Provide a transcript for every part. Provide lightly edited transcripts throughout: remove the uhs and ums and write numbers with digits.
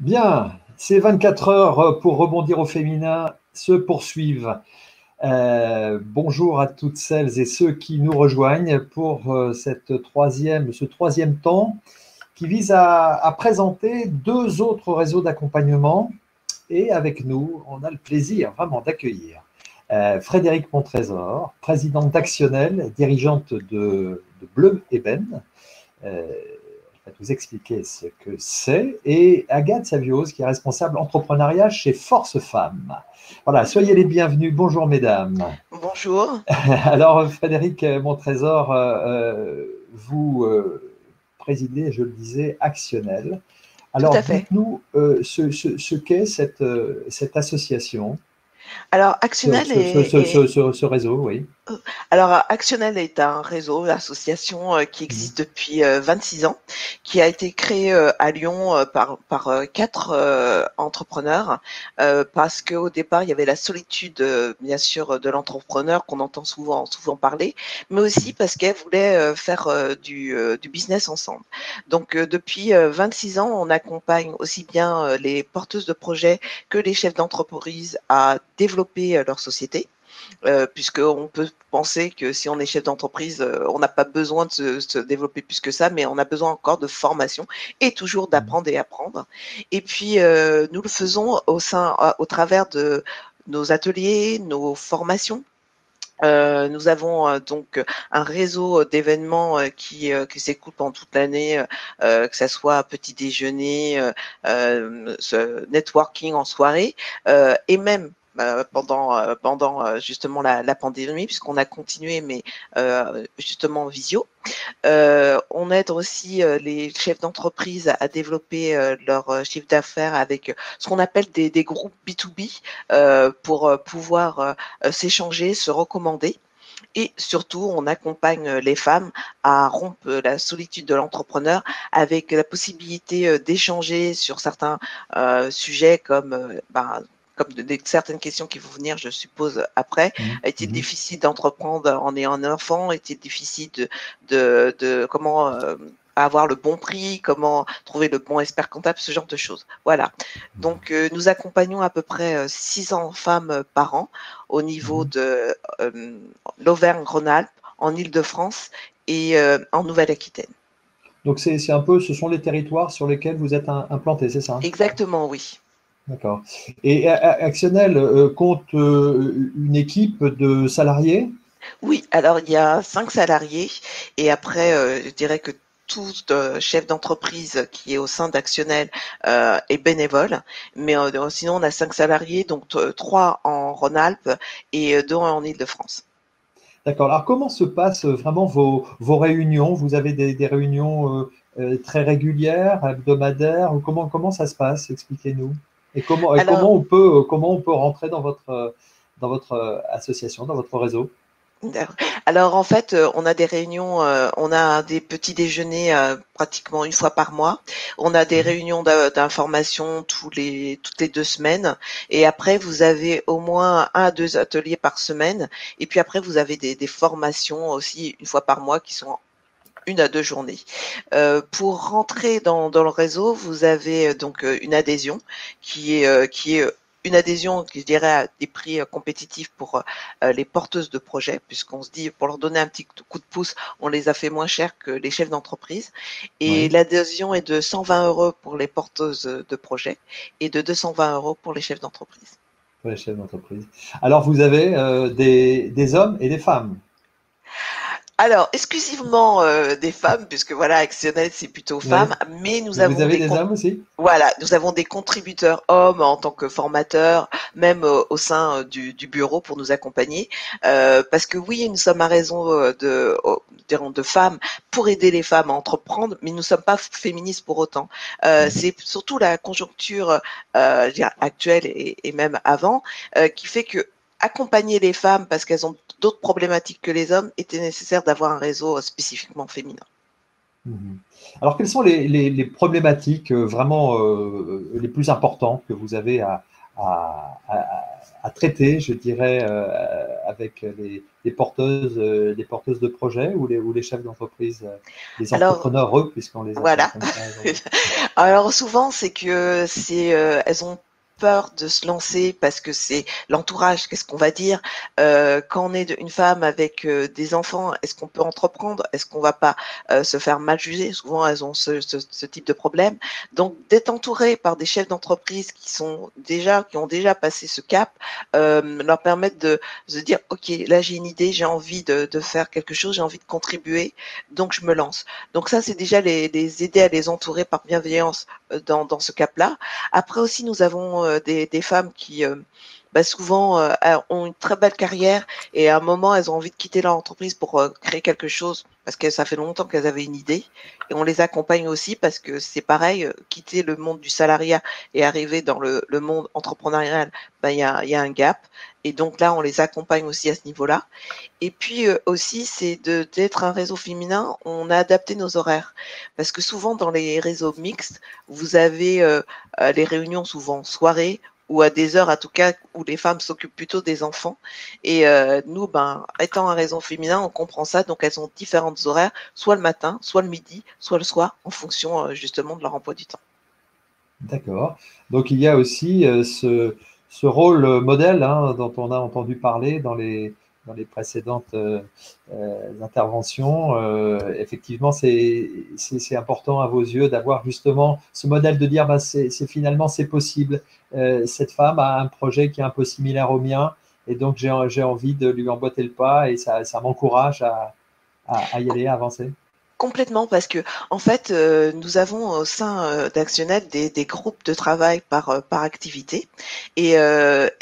Bien, ces 24 heures pour rebondir au féminin se poursuivent. Bonjour à toutes celles et ceux qui nous rejoignent pour ce troisième temps qui vise à présenter deux autres réseaux d'accompagnement. Et avec nous, on a le plaisir vraiment d'accueillir Frédérique Montrésor, présidente d'Actionnel, dirigeante de Bleu Ébène. Elle va vous expliquer ce que c'est, et Agathe Savios, qui est responsable entrepreneuriat chez Force Femmes. Voilà, soyez les bienvenus. Bonjour, mesdames. Bonjour. Alors, Frédérique Montrésor, vous présidez, je le disais, Actionnel. Tout Alors, à fait. dites-nous ce qu'est cette association, Alors, Actionnel ce réseau, oui. Actionnel est un réseau, association qui Mhm. existe depuis 26 ans, qui a été créé à Lyon par quatre entrepreneurs, parce qu'au départ, il y avait la solitude, bien sûr, de l'entrepreneur qu'on entend souvent parler, mais aussi parce qu'elle voulait faire du business ensemble. Donc, depuis 26 ans, on accompagne aussi bien les porteuses de projets que les chefs d'entreprise à développer leur société. Puisqu'on peut penser que si on est chef d'entreprise, on n'a pas besoin de se développer plus que ça, mais on a besoin encore de formation et toujours d'apprendre et apprendre. Et puis, nous le faisons au travers de nos ateliers, nos formations. Nous avons donc un réseau d'événements qui s'écoule pendant toute l'année, que ça soit petit déjeuner, ce networking en soirée, et même pendant justement la pandémie, puisqu'on a continué, mais justement en visio. On aide aussi les chefs d'entreprise à développer leur chiffre d'affaires avec ce qu'on appelle des groupes B2B, pour pouvoir s'échanger, se recommander. Et surtout, on accompagne les femmes à rompre la solitude de l'entrepreneur avec la possibilité d'échanger sur certains sujets comme certaines questions qui vont venir, je suppose, après. Est-il Mhm. difficile d'entreprendre en ayant un enfant? Est-il difficile de comment avoir le bon prix, comment trouver le bon expert comptable, ce genre de choses. Voilà. Donc, nous accompagnons à peu près 600 femmes par an au niveau Mhm. de l'Auvergne-Rhône-Alpes, en Île-de-France et en Nouvelle-Aquitaine. Donc, c'est un peu, ce sont les territoires sur lesquels vous êtes implanté, c'est ça? Exactement, oui. D'accord. Et Actionnel compte une équipe de salariés? Oui, alors il y a 5 salariés et après, je dirais que tout chef d'entreprise qui est au sein d'Actionnel est bénévole. Mais sinon, on a 5 salariés, donc 3 en Rhône-Alpes et 2 en Île-de-France. D'accord. Alors, comment se passent vraiment vos réunions? Vous avez des réunions très régulières, hebdomadaires, ou comment ça se passe? Expliquez-nous. Et Alors, comment on peut rentrer dans votre association, dans votre réseau? D'accord. Alors en fait, on a des réunions, on a des petits déjeuners pratiquement une fois par mois. On a des Mhm. réunions d'information toutes les 2 semaines. Et après, vous avez au moins un à deux ateliers par semaine. Et puis après, vous avez des formations aussi une fois par mois qui sont une à deux journées. Pour rentrer dans le réseau, vous avez donc une adhésion qui est une adhésion, qui je dirais, à des prix compétitifs pour les porteuses de projets, puisqu'on se dit, pour leur donner un petit coup de pouce, on les a fait moins cher que les chefs d'entreprise. Et Oui, l'adhésion est de 120 € pour les porteuses de projets et de 220 € pour les chefs d'entreprise. pour les chefs d'entreprise. Alors, vous avez des hommes et des femmes. Alors, exclusivement des femmes, puisque voilà, Actionnel, c'est plutôt Oui. femmes, mais nous Vous avons avez des hommes aussi? voilà, nous avons des contributeurs hommes en tant que formateurs, même au sein du bureau pour nous accompagner. Parce que oui, nous sommes à raison dirons de femmes pour aider les femmes à entreprendre, mais nous ne sommes pas féministes pour autant. Mhm. C'est surtout la conjoncture je dirais, actuelle et même avant qui fait que accompagner les femmes parce qu'elles ont d'autres problématiques que les hommes était nécessaire d'avoir un réseau spécifiquement féminin. Mhm. Alors, quelles sont les problématiques vraiment les plus importantes que vous avez à traiter, je dirais, avec les porteuses de projets ou les chefs d'entreprise, les Alors, entrepreneurs, eux, puisqu'on les appelle voilà. comme ça aujourd'hui. Alors souvent, c'est que elles ont peur de se lancer parce que c'est l'entourage. Qu'est-ce qu'on va dire quand on est une femme avec des enfants? Est-ce qu'on peut entreprendre? Est-ce qu'on va pas se faire mal juger? Souvent, elles ont ce type de problème. Donc, d'être entourée par des chefs d'entreprise qui ont déjà passé ce cap, leur permettre de se dire, ok, là j'ai une idée, j'ai envie de faire quelque chose, j'ai envie de contribuer, donc je me lance. Donc ça, c'est déjà les aider à les entourer par bienveillance dans ce cap-là. Après aussi, nous avons des femmes qui souvent ont une très belle carrière et à un moment, elles ont envie de quitter leur entreprise pour créer quelque chose parce que ça fait longtemps qu'elles avaient une idée. Et on les accompagne aussi parce que c'est pareil, quitter le monde du salariat et arriver dans le monde entrepreneurial, il y a un gap. Et donc là, on les accompagne aussi à ce niveau-là. Et puis aussi, c'est d'être un réseau féminin, on a adapté nos horaires. Parce que souvent, dans les réseaux mixtes, vous avez les réunions souvent soirée ou à des heures, en tout cas, où les femmes s'occupent plutôt des enfants. Et nous, étant un réseau féminin, on comprend ça. Donc, elles ont différentes horaires, soit le matin, soit le midi, soit le soir, en fonction justement de leur emploi du temps. D'accord. Donc il y a aussi ce rôle modèle, hein, dont on a entendu parler dans les précédentes interventions. Effectivement, c'est important à vos yeux d'avoir justement ce modèle de dire finalement c'est possible. Cette femme a un projet qui est un peu similaire au mien et donc j'ai envie de lui emboîter le pas et ça m'encourage à y aller, à avancer. Complètement, parce que en fait, nous avons au sein d'Actionnel des groupes de travail par activité, et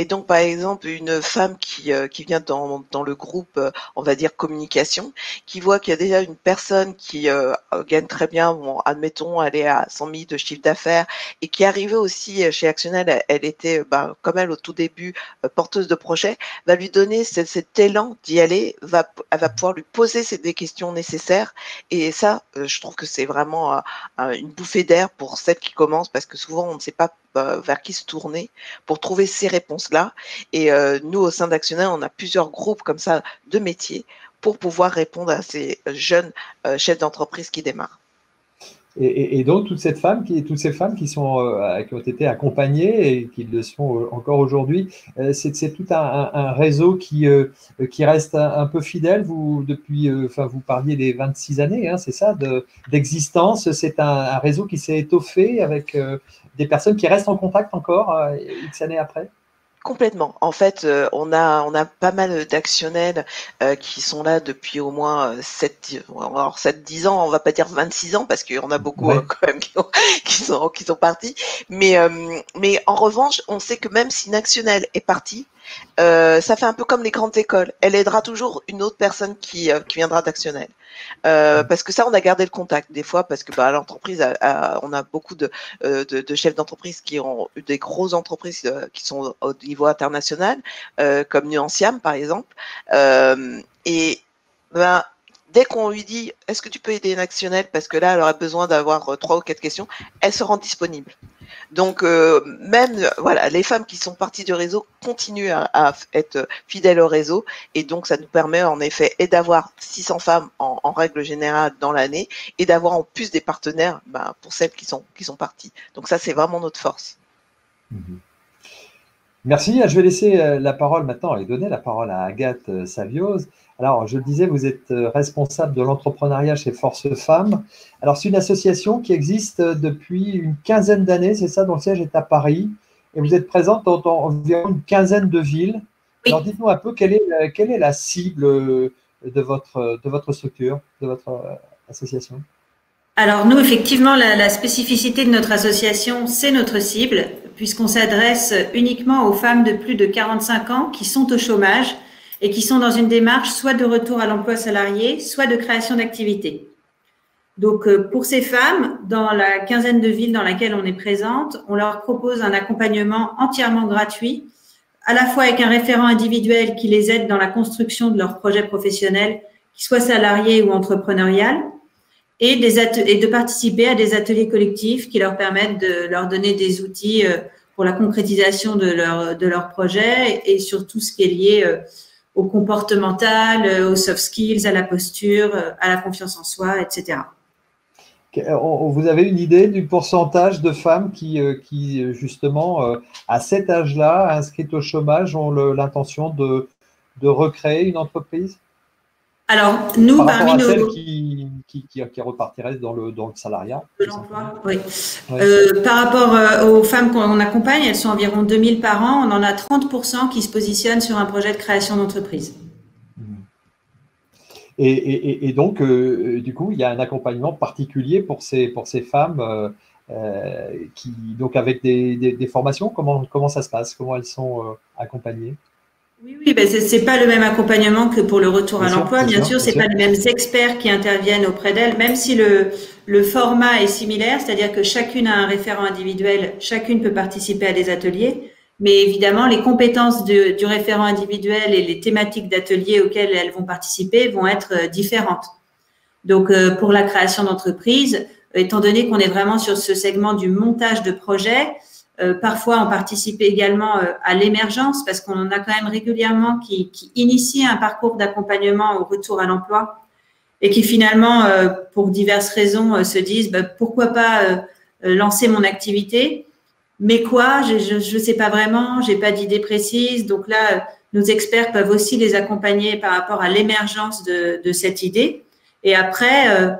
donc par exemple une femme qui vient dans le groupe, on va dire communication, qui voit qu'il y a déjà une personne qui gagne très bien, bon, admettons, elle est à 100 000 de chiffre d'affaires et qui est arrivée aussi chez Actionnel, elle était comme elle au tout début porteuse de projet, va lui donner cet élan d'y aller, elle va pouvoir lui poser des questions nécessaires. Et ça, je trouve que c'est vraiment une bouffée d'air pour celles qui commencent parce que souvent on ne sait pas vers qui se tourner pour trouver ces réponses-là. Et nous, au sein d'Actionnaire, on a plusieurs groupes comme ça de métiers pour pouvoir répondre à ces jeunes chefs d'entreprise qui démarrent. Et donc, toutes ces femmes qui ont été accompagnées et qui le sont encore aujourd'hui, c'est tout un réseau qui reste un peu fidèle. Vous, vous parliez des 26 années, hein, c'est ça, d'existence. C'est un réseau qui s'est étoffé avec des personnes qui restent en contact encore X années après. Complètement. En fait, on a pas mal d'actionnels qui sont là depuis au moins 7-10 ans, on va pas dire 26 ans parce qu'on a beaucoup Ouais. quand même qui sont partis. Mais en revanche, on sait que même si une actionnelle est partie, ça fait un peu comme les grandes écoles. Elle aidera toujours une autre personne qui viendra d'actionnel. Parce que ça, on a gardé le contact des fois parce que l'entreprise, on a beaucoup de chefs d'entreprise qui ont eu des grosses entreprises qui sont au niveau international, comme Nuanciam par exemple. Et dès qu'on lui dit, est-ce que tu peux aider une actionnelle parce que là, elle aurait besoin d'avoir 3 ou 4 questions, elle se rend disponible. Donc même voilà, les femmes qui sont parties du réseau continuent à être fidèles au réseau et donc ça nous permet en effet et d'avoir 600 femmes en règle générale dans l'année et d'avoir en plus des partenaires pour celles qui sont parties. Donc ça c'est vraiment notre force. Merci. Je vais laisser la parole maintenant et donner la parole à Agathe Savioz. Alors, je le disais, vous êtes responsable de l'entrepreneuriat chez Force Femmes. Alors, c'est une association qui existe depuis une quinzaine d'années, c'est ça, dont le siège est à Paris. Et vous êtes présente dans environ une quinzaine de villes. Oui. Alors, dites-nous un peu quelle est la cible de votre structure, de votre association. Alors nous, effectivement, la spécificité de notre association, c'est notre cible, puisqu'on s'adresse uniquement aux femmes de plus de 45 ans qui sont au chômage et qui sont dans une démarche soit de retour à l'emploi salarié, soit de création d'activité. Donc pour ces femmes, dans la quinzaine de villes dans laquelle on est présente, on leur propose un accompagnement entièrement gratuit, à la fois avec un référent individuel qui les aide dans la construction de leur projet professionnel, qu'il soit salarié ou entrepreneurial, et de participer à des ateliers collectifs qui leur permettent de leur donner des outils pour la concrétisation de leur projet et sur tout ce qui est lié au comportemental, aux soft skills, à la posture, à la confiance en soi, etc. Vous avez une idée du pourcentage de femmes qui justement, à cet âge-là, inscrites au chômage, ont l'intention de recréer une entreprise? Alors, nous, par rapport parmi à celles nos… qui repartiraient dans le salariat. De l'emploi, oui. Ouais. Par rapport aux femmes qu'on accompagne, elles sont environ 2000 par an. On en a 30% qui se positionnent sur un projet de création d'entreprise. Et donc, du coup, il y a un accompagnement particulier pour ces femmes donc avec des formations. Comment ça se passe? Comment elles sont accompagnées? Oui, ben c'est pas le même accompagnement que pour le retour à l'emploi. Bien sûr, c'est pas les mêmes experts qui interviennent auprès d'elles, même si le format est similaire, c'est-à-dire que chacune a un référent individuel, chacune peut participer à des ateliers, mais évidemment, les compétences du référent individuel et les thématiques d'ateliers auxquelles elles vont participer vont être différentes. Donc, pour la création d'entreprise, étant donné qu'on est vraiment sur ce segment du montage de projet, parfois, on participe également à l'émergence parce qu'on en a quand même régulièrement qui initient un parcours d'accompagnement au retour à l'emploi et qui finalement, pour diverses raisons, se disent pourquoi pas lancer mon activité, mais quoi, je sais pas vraiment, j'ai pas d'idée précise. Donc là, nos experts peuvent aussi les accompagner par rapport à l'émergence de cette idée. Et après,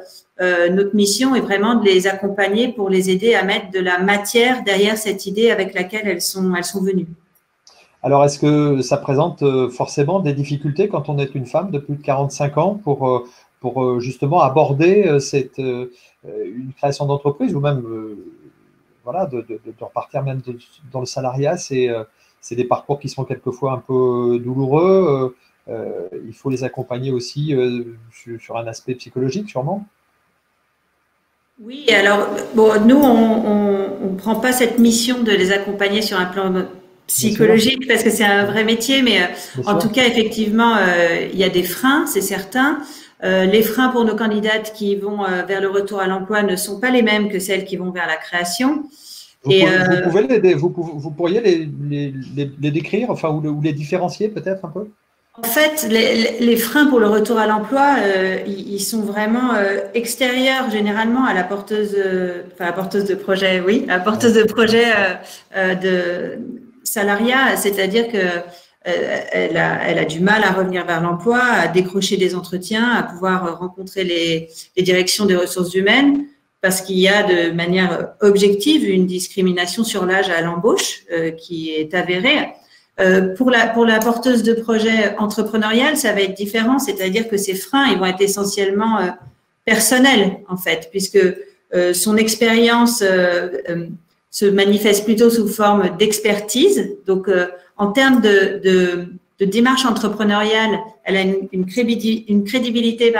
notre mission est vraiment de les accompagner pour les aider à mettre de la matière derrière cette idée avec laquelle elles sont venues. Alors, est-ce que ça présente forcément des difficultés quand on est une femme de plus de 45 ans pour justement aborder une création d'entreprise ou même voilà, de repartir même dans le salariat? C'est des parcours qui sont quelquefois un peu douloureux. Il faut les accompagner aussi sur un aspect psychologique, sûrement. Oui, alors, bon, nous, on prend pas cette mission de les accompagner sur un plan psychologique parce que c'est un vrai métier, mais en tout cas, effectivement, il y a des freins, c'est certain. Les freins pour nos candidates qui vont vers le retour à l'emploi ne sont pas les mêmes que celles qui vont vers la création. Vous pourriez les décrire, enfin, ou les différencier peut-être un peu? En fait, les freins pour le retour à l'emploi, ils sont vraiment extérieurs généralement à la porteuse, enfin la porteuse de projet, oui, la porteuse de projet de salariat, c'est-à-dire que elle a du mal à revenir vers l'emploi, à décrocher des entretiens, à pouvoir rencontrer les directions des ressources humaines, parce qu'il y a de manière objective une discrimination sur l'âge à l'embauche qui est avérée. Pour la porteuse de projet entrepreneurial, ça va être différent, c'est-à-dire que ces freins, ils vont être essentiellement personnels en fait, puisque son expérience se manifeste plutôt sous forme d'expertise. Donc, en termes de démarche entrepreneuriale, elle a une crédibilité,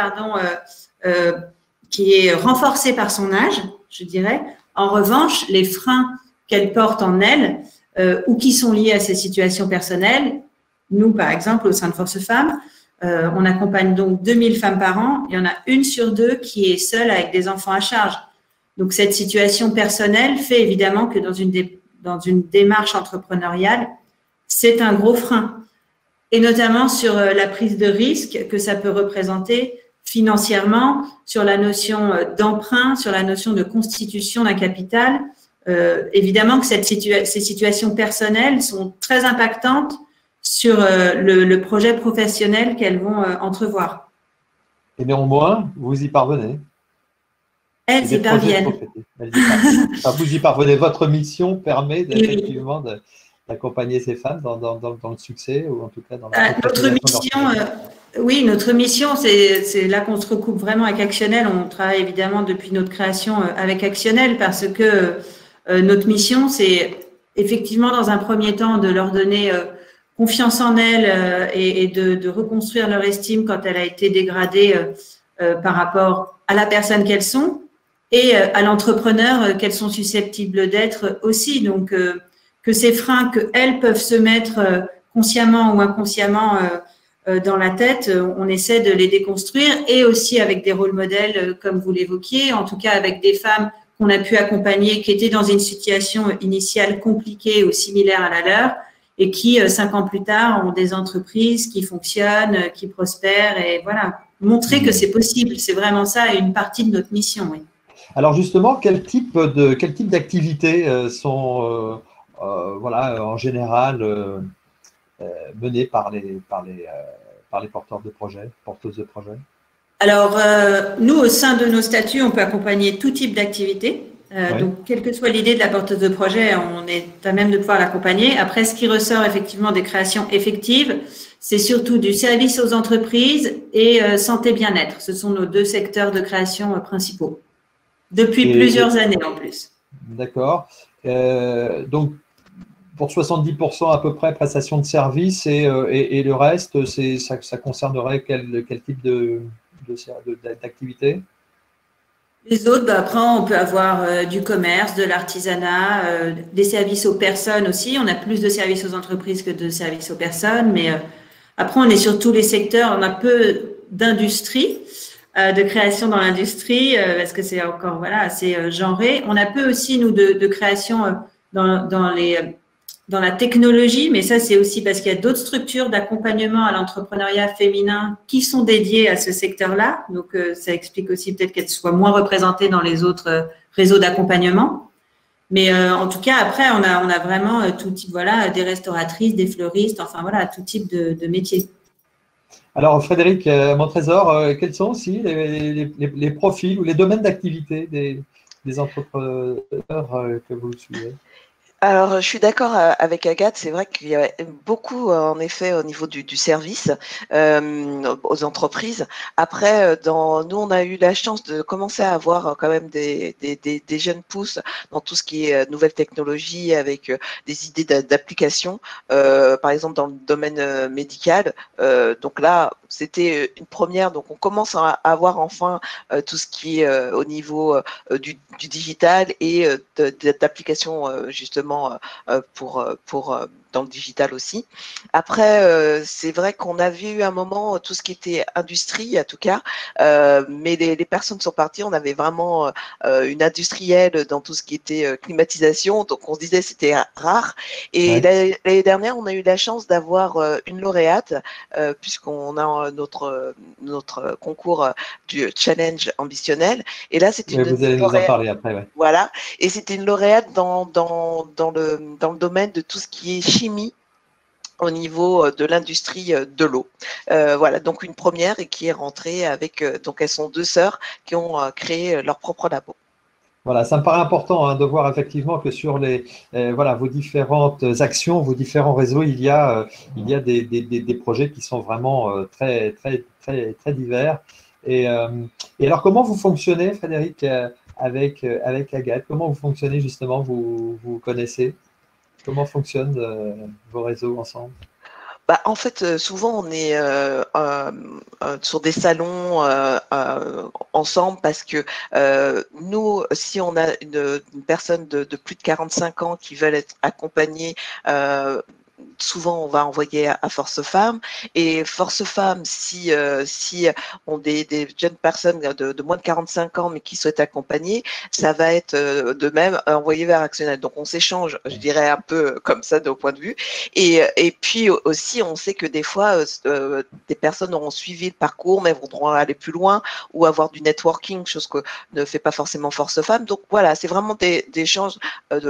qui est renforcée par son âge, je dirais. En revanche, les freins qu'elle porte en elle ou qui sont liés à ses situations personnelles. Nous, par exemple, au sein de Force Femmes, on accompagne donc 2000 femmes par an. Il y en a 1 sur 2 qui est seule avec des enfants à charge. Donc, cette situation personnelle fait évidemment que dans une démarche entrepreneuriale, c'est un gros frein. Et notamment sur la prise de risque que ça peut représenter financièrement, sur la notion d'emprunt, sur la notion de constitution d'un capital. Évidemment que ces situations personnelles sont très impactantes sur le projet professionnel qu'elles vont entrevoir. Et néanmoins, vous y parvenez. Elles y parviennent. Enfin, vous y parvenez. Votre mission permet effectivement d'accompagner ces femmes dans le succès, ou en tout cas dans la notre mission. Oui, notre mission, c'est là qu'on se recoupe vraiment avec Actionnel. On travaille évidemment depuis notre création avec Actionnel parce que notre mission, c'est effectivement dans un premier temps de leur donner confiance en elles et de reconstruire leur estime quand elle a été dégradée par rapport à la personne qu'elles sont et à l'entrepreneur qu'elles sont susceptibles d'être aussi. Donc, que ces freins qu'elles peuvent se mettre consciemment ou inconsciemment dans la tête, on essaie de les déconstruire et aussi avec des rôles modèles, comme vous l'évoquiez, en tout cas avec des femmes qu'on a pu accompagner, qui étaient dans une situation initiale compliquée ou similaire à la leur, et qui, 5 ans plus tard, ont des entreprises qui fonctionnent, qui prospèrent, et voilà, montrer que c'est possible. C'est vraiment ça, une partie de notre mission, oui. Alors justement, quel type d'activités sont voilà, en général menées par les porteurs de projets, porteuses de projets? Alors, nous, au sein de nos statuts, on peut accompagner tout type d'activité. Oui. Donc, quelle que soit l'idée de la porteuse de projet, on est à même de pouvoir l'accompagner. Après, ce qui ressort effectivement des créations effectives, c'est surtout du service aux entreprises et santé bien-être. Ce sont nos 2 secteurs de création principaux, depuis plusieurs années en plus. D'accord. Donc, pour 70% à peu près prestation de services et le reste, ça concernerait quel type d'activité? Les autres, après, on peut avoir du commerce, de l'artisanat, des services aux personnes aussi. On a plus de services aux entreprises que de services aux personnes, mais après, on est sur tous les secteurs. On a peu d'industrie, de création dans l'industrie, parce que c'est encore voilà, assez genré. On a peu aussi, nous, de création dans la technologie, mais ça, c'est aussi parce qu'il y a d'autres structures d'accompagnement à l'entrepreneuriat féminin qui sont dédiées à ce secteur-là. Donc, ça explique aussi peut-être qu'elles soient moins représentées dans les autres réseaux d'accompagnement. Mais en tout cas, après, on a vraiment tout type, voilà, des restauratrices, des fleuristes, enfin voilà, tout type de métiers. Alors, Frédéric Montrésor, quels sont aussi les profils ou les domaines d'activité des entrepreneurs que vous suivez? Alors, je suis d'accord avec Agathe. C'est vrai qu'il y a beaucoup, en effet, au niveau du service aux entreprises. Après, nous, on a eu la chance de commencer à avoir quand même des jeunes pousses dans tout ce qui est nouvelles technologies, avec des idées d'application. Par exemple, dans le domaine médical. Donc là, c'était une première. Donc, on commence à avoir enfin tout ce qui est au niveau du digital et d'application justement pour dans le digital aussi. Après, c'est vrai qu'on a vu un moment tout ce qui était industrie, en tout cas, mais les personnes sont parties. On avait vraiment une industrielle dans tout ce qui était climatisation, donc on se disait c'était rare. Et ouais. L'année dernière, on a eu la chance d'avoir une lauréate, puisqu'on a notre concours du challenge ambitionnel. Et là, c'est une vous allez nous en parler après. Ouais. Voilà, et c'était une lauréate dans le domaine de tout ce qui est chimie au niveau de l'industrie de l'eau. Voilà, donc une première et qui est rentrée avec, donc elles sont 2 sœurs qui ont créé leur propre labo. Voilà, ça me paraît important de voir effectivement que sur voilà, vos différentes actions, vos différents réseaux, il y a des projets qui sont vraiment très divers. Et alors, comment vous fonctionnez, Frédéric, avec Agathe? Comment vous fonctionnez justement? Vous connaissez? Comment fonctionnent vos réseaux ensemble? Bah, en fait, souvent, on est sur des salons ensemble parce que nous, si on a une personne de plus de 45 ans qui veulent être accompagnée, souvent on va envoyer à Force Femmes, et Force Femmes, si ont des jeunes personnes de moins de 45 ans mais qui souhaitent accompagner, ça va être de même envoyé vers Actionnel. Donc on s'échange, je dirais, un peu comme ça de point de vue, et puis aussi on sait que des fois des personnes auront suivi le parcours mais voudront aller plus loin ou avoir du networking, chose que ne fait pas forcément Force Femmes. Donc voilà, c'est vraiment des échanges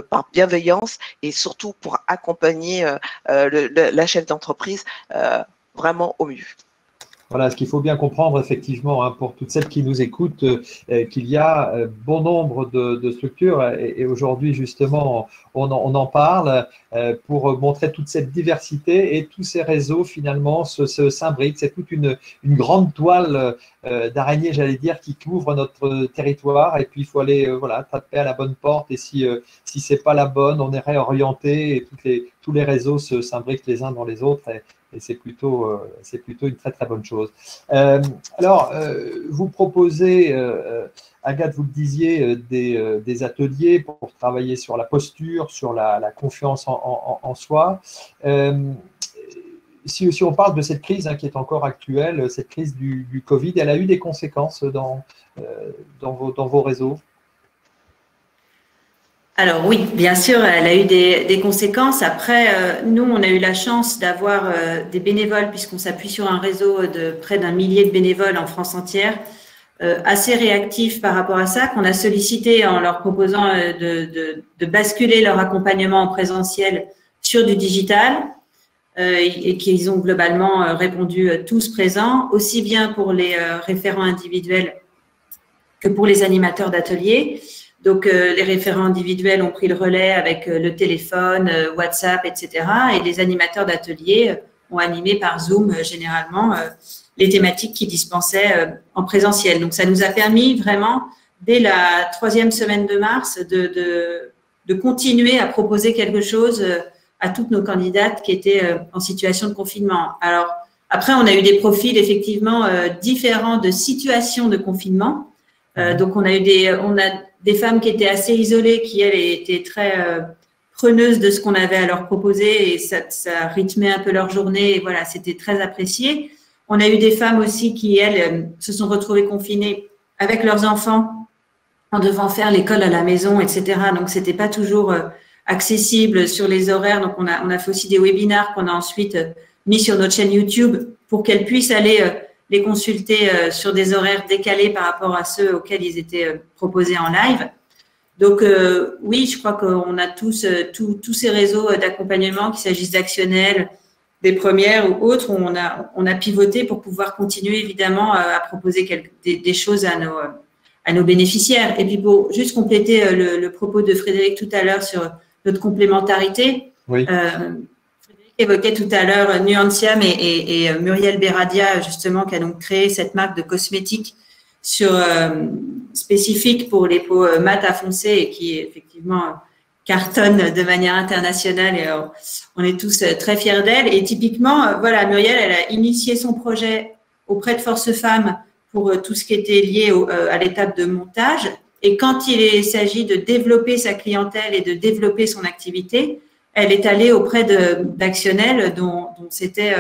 par bienveillance et surtout pour accompagner la chef d'entreprise vraiment au mieux. Voilà, ce qu'il faut bien comprendre effectivement pour toutes celles qui nous écoutent, qu'il y a bon nombre de structures et aujourd'hui justement on en parle pour montrer toute cette diversité, et tous ces réseaux finalement s'imbriquent. C'est toute une grande toile d'araignée, j'allais dire, qui couvre notre territoire, et puis il faut aller voilà, taper à la bonne porte, et si c'est pas la bonne, on est réorienté, et tous les réseaux s'imbriquent les uns dans les autres, et c'est plutôt une très très bonne chose. Alors, vous proposez, Agathe, vous le disiez, des ateliers pour travailler sur la posture, sur la confiance en soi. Si on parle de cette crise qui est encore actuelle, cette crise du Covid, elle a eu des conséquences dans vos réseaux? Alors oui, bien sûr, elle a eu des conséquences. Après, nous, on a eu la chance d'avoir des bénévoles puisqu'on s'appuie sur un réseau de près d'1 millier de bénévoles en France entière, assez réactifs par rapport à ça, qu'on a sollicité en leur proposant de basculer leur accompagnement en présentiel sur du digital et qu'ils ont globalement répondu tous présents, aussi bien pour les référents individuels que pour les animateurs d'ateliers. Donc, les référents individuels ont pris le relais avec le téléphone, WhatsApp, etc. Et les animateurs d'ateliers ont animé par Zoom, généralement, les thématiques qu'ils dispensaient en présentiel. Donc, ça nous a permis vraiment, dès la 3e semaine de mars, de continuer à proposer quelque chose à toutes nos candidates qui étaient en situation de confinement. Alors, après, on a eu des profils, effectivement, différents de situations de confinement. Donc, on a des femmes qui étaient assez isolées, qui, elles, étaient très preneuses de ce qu'on avait à leur proposer et ça rythmait un peu leur journée. Et voilà, c'était très apprécié. On a eu des femmes aussi qui, elles, se sont retrouvées confinées avec leurs enfants en devant faire l'école à la maison, etc. Donc, c'était pas toujours accessible sur les horaires. Donc, on a fait aussi des webinars qu'on a ensuite mis sur notre chaîne YouTube pour qu'elles puissent aller les consulter sur des horaires décalés par rapport à ceux auxquels ils étaient proposés en live. Donc, oui, je crois qu'on a tous ces réseaux d'accompagnement, qu'il s'agisse d'Actionnel, des premières ou autres, où on a pivoté pour pouvoir continuer, évidemment, à proposer des choses à nos bénéficiaires. Et puis, pour juste compléter le propos de Frédéric tout à l'heure sur notre complémentarité, oui. Évoquait tout à l'heure Nuanciam et Muriel Beradia, justement, qui a donc créé cette marque de cosmétiques spécifique pour les peaux mat à foncé et qui, effectivement, cartonne de manière internationale et on est tous très fiers d'elle. Et typiquement, voilà, Muriel, elle a initié son projet auprès de Force Femmes pour tout ce qui était lié à l'étape de montage. Et quand il s'agit de développer sa clientèle et de développer son activité, elle est allée auprès d'Actionnel dont c'était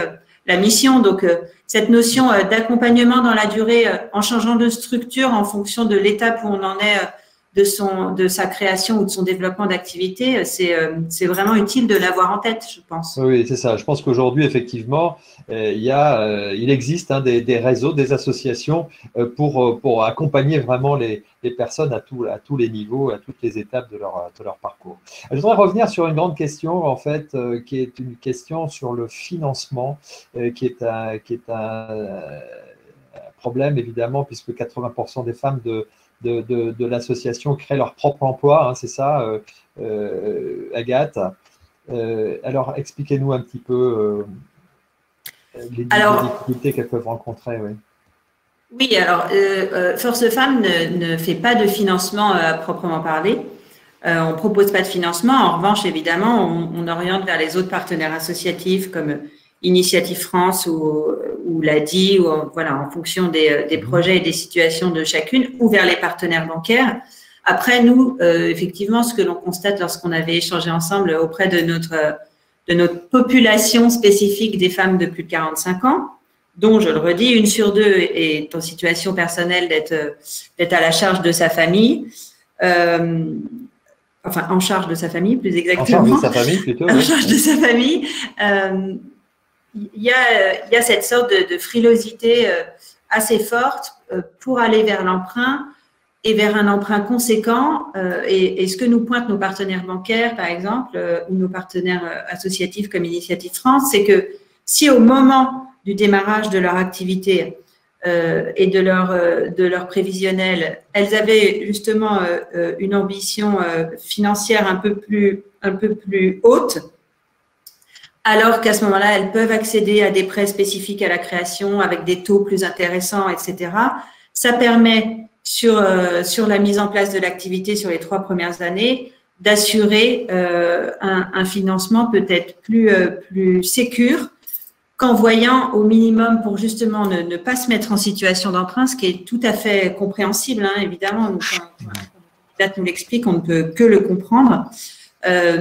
la mission. Donc, cette notion d'accompagnement dans la durée en changeant de structure en fonction de l'étape où on en est de sa création ou de son développement d'activité, c'est vraiment utile de l'avoir en tête, je pense. Oui, c'est ça. Je pense qu'aujourd'hui, effectivement, il existe des réseaux, des associations pour accompagner vraiment les personnes à tous les niveaux, à toutes les étapes de leur parcours. Je voudrais revenir sur une grande question, en fait, qui est une question sur le financement, qui est un problème, évidemment, puisque 80% des femmes de l'association créent leur propre emploi, hein, c'est ça, Agathe. Alors, expliquez-nous un petit peu les difficultés qu'elles peuvent rencontrer. Oui. Oui, alors, Force Femmes ne fait pas de financement à proprement parler. On ne propose pas de financement. En revanche, évidemment, on oriente vers les autres partenaires associatifs comme Initiative France ou l'ADI, voilà, en fonction des projets et des situations de chacune, ou vers les partenaires bancaires. Après, nous, effectivement, ce que l'on constate lorsqu'on avait échangé ensemble auprès de notre population spécifique des femmes de plus de 45 ans, dont, je le redis, 1 sur 2 est en situation personnelle d'être à la charge de sa famille, enfin, en charge de sa famille, plus exactement. En charge de sa famille, plutôt. En charge de sa famille. Il y a cette sorte de frilosité assez forte pour aller vers l'emprunt et vers un emprunt conséquent. Et ce que nous pointent nos partenaires bancaires, par exemple, ou nos partenaires associatifs comme Initiative France, c'est que si au moment du démarrage de leur activité et de leur prévisionnel, elles avaient justement une ambition financière un peu plus haute, alors qu'à ce moment-là, elles peuvent accéder à des prêts spécifiques à la création avec des taux plus intéressants, etc. Ça permet, sur la mise en place de l'activité sur les 3 premières années, d'assurer un financement peut-être plus sécure qu'en voyant au minimum pour justement ne pas se mettre en situation d'emprunt, ce qui est tout à fait compréhensible, hein, évidemment. Quand nous l'explique, on ne peut que le comprendre.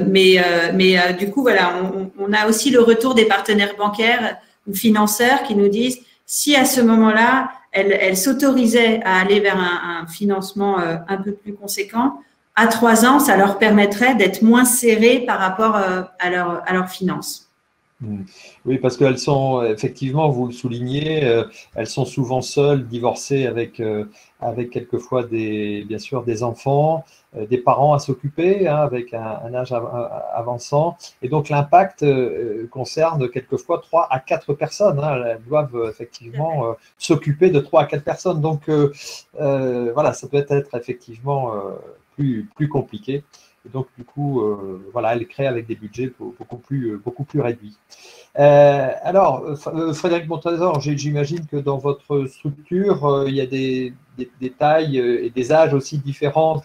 Mais du coup, voilà, on a aussi le retour des partenaires bancaires ou financeurs qui nous disent si à ce moment-là, elles s'autorisaient à aller vers un financement un peu plus conséquent, à 3 ans, ça leur permettrait d'être moins serrés par rapport à leurs finances. Oui, parce qu'elles sont, effectivement, vous le soulignez, elles sont souvent seules, divorcées avec quelquefois bien sûr des enfants, des parents à s'occuper, hein, avec un âge avançant. Et donc l'impact concerne quelquefois 3 à 4 personnes, hein. Elles doivent effectivement s'occuper de 3 à 4 personnes. Donc voilà, ça peut être effectivement plus compliqué. Et donc, du coup, voilà, elle crée avec des budgets beaucoup plus réduits. Alors, Frédéric Montrésor, j'imagine que dans votre structure, il y a des tailles et des âges aussi différents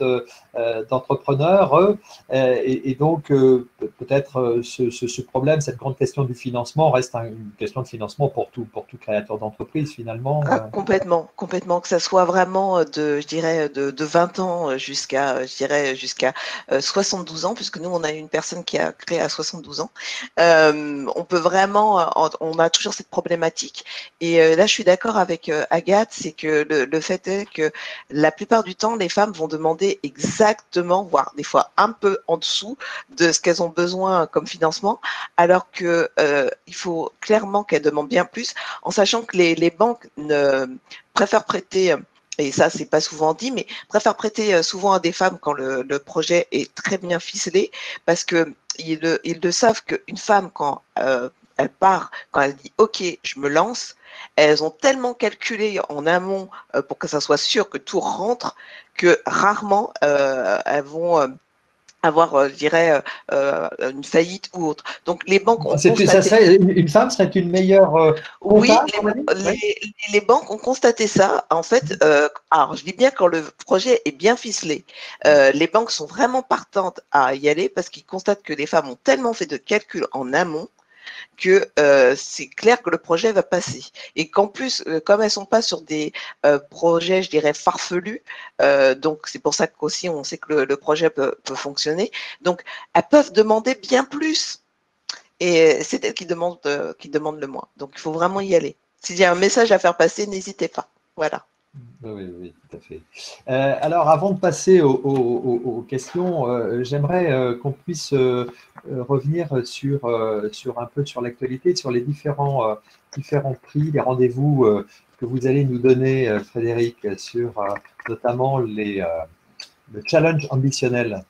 d'entrepreneurs. Et donc, peut-être ce problème, cette grande question du financement reste une question de financement pour tout créateur d'entreprise, finalement. Complètement, que ça soit vraiment je dirais, de 20 ans jusqu'à 72 ans, puisque nous, on a une personne qui a créé à 72 ans. On peut vraiment, on a toujours cette problématique. Et là, je suis d'accord avec Agathe, c'est que le fait est que la plupart du temps, les femmes vont demander exactement, voire des fois un peu en dessous de ce qu'elles ont besoin comme financement, alors que il faut clairement qu'elles demandent bien plus, en sachant que les banques préfèrent prêter. Et ça, c'est pas souvent dit, mais préfèrent prêter souvent à des femmes quand le projet est très bien ficelé, parce que ils le savent qu'une femme, quand elle part, quand elle dit OK, je me lance, elles ont tellement calculé en amont pour que ça soit sûr que tout rentre, que rarement elles vont avoir, je dirais, une faillite ou autre. Donc les banques ont constaté. Une femme serait une meilleure Oui, comptable, les banques ont constaté ça. En fait, alors je dis bien quand le projet est bien ficelé. Les banques sont vraiment partantes à y aller parce qu'ils constatent que les femmes ont tellement fait de calculs en amont que c'est clair que le projet va passer. Et qu'en plus, comme elles sont pas sur des projets, je dirais, farfelus, donc c'est pour ça qu'aussi on sait que le projet peut fonctionner. Donc, elles peuvent demander bien plus. Et c'est elle qui demande le moins. Donc, il faut vraiment y aller. S'il y a un message à faire passer, n'hésitez pas. Voilà. Oui, tout à fait. Alors, avant de passer aux questions, j'aimerais qu'on puisse revenir sur un peu sur l'actualité, sur les différents prix, les rendez-vous que vous allez nous donner, Frédéric, sur notamment le challenge ambitionnel.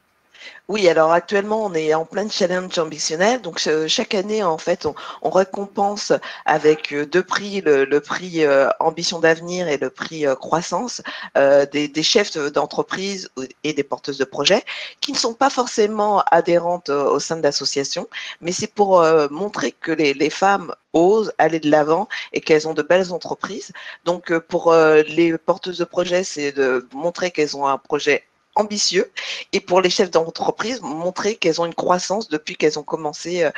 Oui, alors actuellement, on est en plein challenge ambitionnel. Donc, chaque année, en fait, on récompense avec 2 prix, le prix Ambition d'avenir et le prix Croissance, des chefs d'entreprise et des porteuses de projets qui ne sont pas forcément adhérentes au sein de l'association, mais c'est pour montrer que les femmes osent aller de l'avant et qu'elles ont de belles entreprises. Donc, pour les porteuses de projets, c'est de montrer qu'elles ont un projet ambitieux, et pour les chefs d'entreprise, montrer qu'elles ont une croissance depuis qu'elles ont commencé,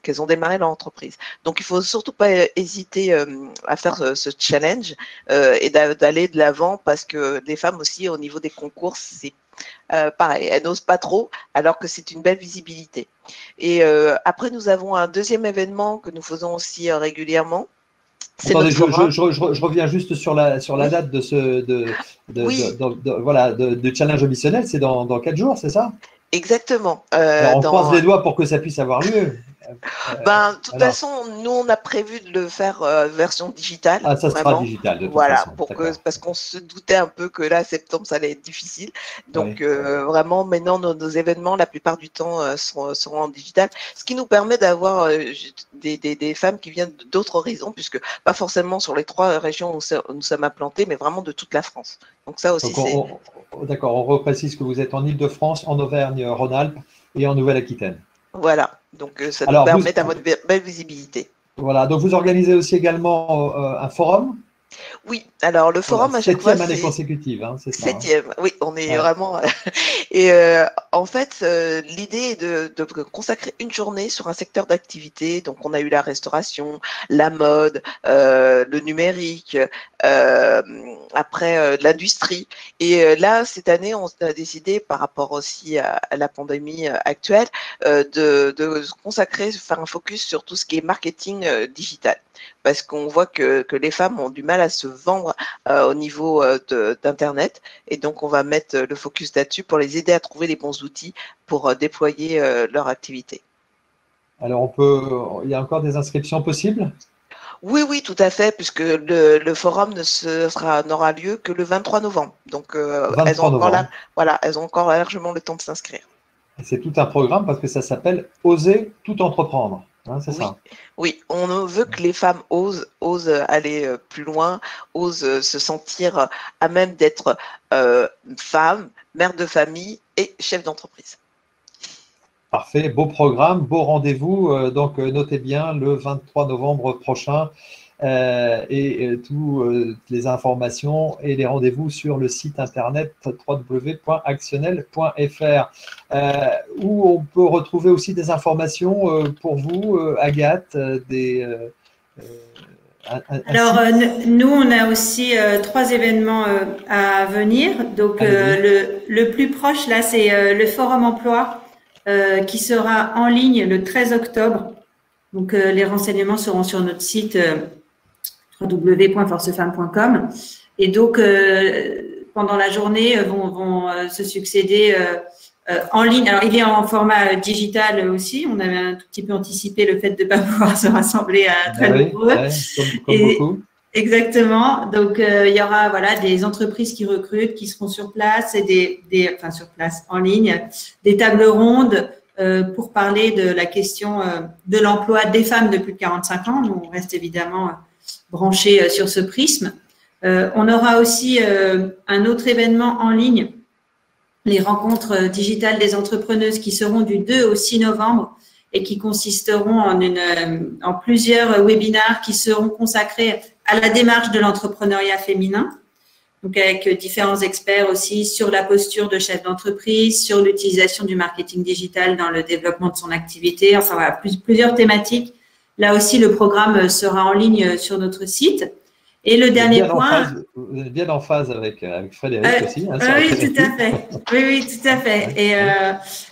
qu'elles ont démarré leur entreprise. Donc, il faut surtout pas hésiter à faire ce challenge et d'aller de l'avant, parce que les femmes aussi, au niveau des concours, c'est pareil, elles n'osent pas trop, alors que c'est une belle visibilité. Et après, nous avons un deuxième événement que nous faisons aussi régulièrement. Attendez, je reviens juste sur la date de de challenge ambitionnel. C'est dans 4 jours, c'est ça? Exactement. Alors, on croise les doigts pour que ça puisse avoir lieu. De toute façon, nous, on a prévu de le faire version digitale. Ah, ça sera digital, de toute façon. Parce qu'on se doutait un peu que là, septembre, ça allait être difficile. Donc, vraiment, maintenant, nos événements, la plupart du temps, seront en digital. Ce qui nous permet d'avoir des femmes qui viennent d'autres horizons, puisque pas forcément sur les 3 régions où nous sommes implantés, mais vraiment de toute la France. Donc, ça aussi, c'est… D'accord, on reprécise que vous êtes en Île-de-France, en Auvergne-Rhône-Alpes et en Nouvelle-Aquitaine. Voilà, donc ça nous permet d'avoir une belle visibilité. Voilà, donc vous organisez aussi également un forum? Oui, alors le forum à chaque fois, 7e année consécutive, hein, c'est ça. 7e, oui, on est vraiment… Et en fait, l'idée est de consacrer une journée sur un secteur d'activité. Donc, on a eu la restauration, la mode, le numérique, après l'industrie. Et là, cette année, on a décidé, par rapport aussi à la pandémie actuelle, de consacrer, faire un focus sur tout ce qui est marketing digital. parce qu'on voit que les femmes ont du mal à se vendre au niveau d'Internet. Et donc, on va mettre le focus là-dessus pour les aider à trouver les bons outils pour déployer leur activité. Alors, il y a encore des inscriptions possibles? Oui, oui, tout à fait, puisque le forum n'aura lieu que le 23 novembre. Donc, elles ont 23 novembre. voilà, elles ont encore largement le temps de s'inscrire. C'est tout un programme parce que ça s'appelle Oser tout entreprendre. Hein, c'est ça. Oui, on veut que les femmes osent aller plus loin, osent se sentir à même d'être femme, mère de famille et chef d'entreprise. Parfait, beau programme, beau rendez-vous. Donc, notez bien le 23 novembre prochain toutes les informations et les rendez-vous sur le site internet www.actionnel.fr où on peut retrouver aussi des informations pour vous, Agathe, Alors, nous, on a aussi 3 événements à venir. Donc, le plus proche, là, c'est le Forum Emploi qui sera en ligne le 13 octobre. Donc, les renseignements seront sur notre site www.forcefemme.com. Et donc, pendant la journée, vont se succéder en ligne. Alors, il est en format digital aussi. On avait un tout petit peu anticipé le fait de ne pas pouvoir se rassembler à très nombreux. Comme beaucoup. Exactement. Donc, il y aura des entreprises qui recrutent, qui seront sur place et sur place en ligne, des tables rondes pour parler de la question de l'emploi des femmes de plus de 45 ans. Nous, on reste évidemment branchés sur ce prisme. On aura aussi un autre événement en ligne, les rencontres digitales des entrepreneuses qui seront du 2 au 6 novembre et qui consisteront en plusieurs webinaires qui seront consacrés à la démarche de l'entrepreneuriat féminin, donc avec différents experts aussi sur la posture de chef d'entreprise, sur l'utilisation du marketing digital dans le développement de son activité, enfin voilà, plusieurs thématiques. Là aussi, le programme sera en ligne sur notre site. Et le dernier point… Vous êtes bien en phase avec Frédéric aussi. Hein, oui, tout à fait. Oui, tout à fait.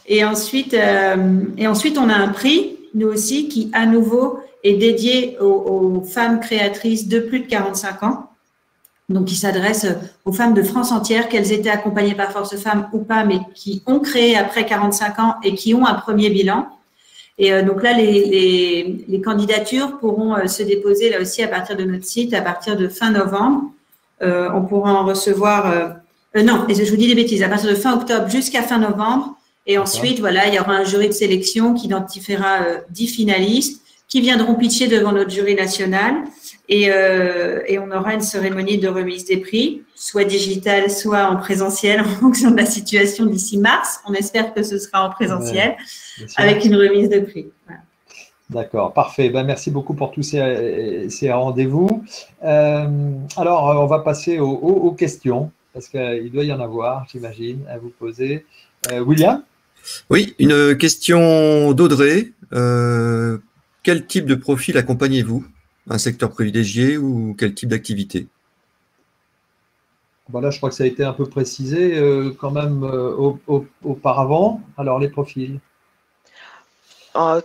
Et ensuite, on a un prix, nous aussi, qui à nouveau est dédié aux femmes créatrices de plus de 45 ans. Donc, qui s'adresse aux femmes de France entière, qu'elles étaient accompagnées par Force Femmes ou pas, mais qui ont créé après 45 ans et qui ont un premier bilan. Et donc là, les candidatures pourront se déposer là aussi à partir de notre site, à partir de fin novembre. On pourra en recevoir… non, je vous dis des bêtises, à partir de fin octobre jusqu'à fin novembre. Et ensuite, il y aura un jury de sélection qui identifiera 10 finalistes qui viendront pitcher devant notre jury national. Et on aura une cérémonie de remise des prix, soit digitale, soit en présentiel, en fonction de la situation d'ici mars. On espère que ce sera en présentiel, avec une remise de prix. Voilà. D'accord, parfait. Merci beaucoup pour tous ces rendez-vous. Alors, on va passer aux questions, parce qu'il doit y en avoir, j'imagine, à vous poser. William ? Oui, une question d'Audrey. Quel type de profil accompagnez-vous ? Un secteur privilégié ou quel type d'activité ? Là, je crois que ça a été un peu précisé quand même auparavant. Alors, les profils.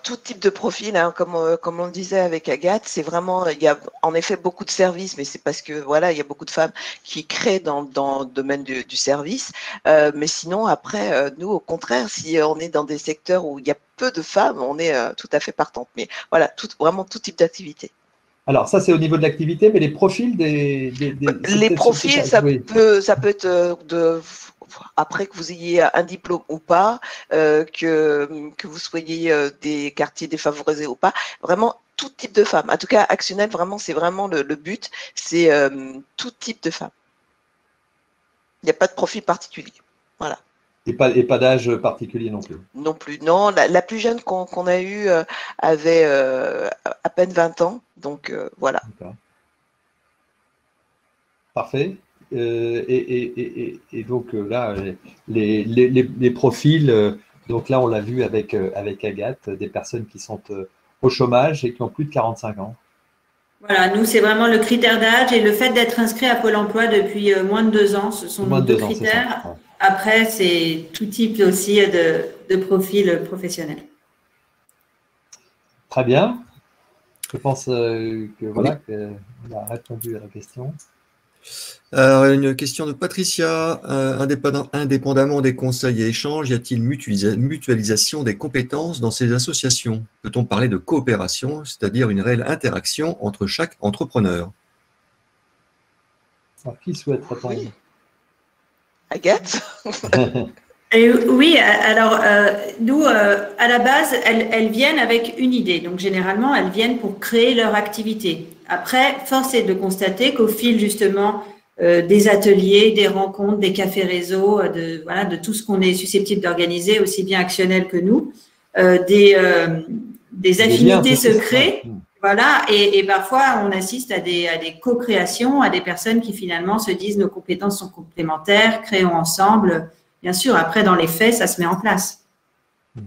Tout type de profil, hein, comme on le disait avec Agathe, c'est vraiment, il y a en effet beaucoup de services, mais c'est parce que il y a beaucoup de femmes qui créent dans le domaine du service. Mais sinon, après, nous, au contraire, si on est dans des secteurs où il y a peu de femmes, on est tout à fait partante. Mais voilà, vraiment tout type d'activité. Alors, ça, c'est au niveau de l'activité, mais les profils les profils, ça peut être après que vous ayez un diplôme ou pas, que vous soyez des quartiers défavorisés ou pas, vraiment tout type de femmes. En tout cas, Actionnel, vraiment, c'est vraiment le but, c'est tout type de femmes. Il n'y a pas de profil particulier. Voilà. Et pas d'âge particulier non plus. Non plus. Non, la plus jeune qu'on a eue avait à peine 20 ans. Donc, voilà. Parfait. Et donc là, les profils, donc là, on l'a vu avec Agathe, des personnes qui sont au chômage et qui ont plus de 45 ans. Voilà, nous, c'est vraiment le critère d'âge et le fait d'être inscrit à Pôle emploi depuis moins de 2 ans. Ce sont nos 2 critères. Ouais. Après, c'est tout type aussi de profil professionnel. Très bien. Je pense que voilà, qu'on a répondu à la question. Alors, une question de Patricia. Indépendamment des conseils et échanges, y a-t-il mutualisation des compétences dans ces associations? Peut-on parler de coopération, c'est-à-dire une réelle interaction entre chaque entrepreneur? Alors, qui souhaite répondre? Oui. Agathe? Oui, alors nous, à la base, elles viennent avec une idée. Donc, généralement, elles viennent pour créer leur activité. Après, force est de constater qu'au fil, justement, des ateliers, des rencontres, des cafés réseaux, de tout ce qu'on est susceptible d'organiser, aussi bien actionnels que nous, des affinités se créent. Voilà, et parfois, on assiste à des co-créations, à des personnes qui, finalement, se disent nos compétences sont complémentaires, créons ensemble. Bien sûr, après, dans les faits, ça se met en place. Et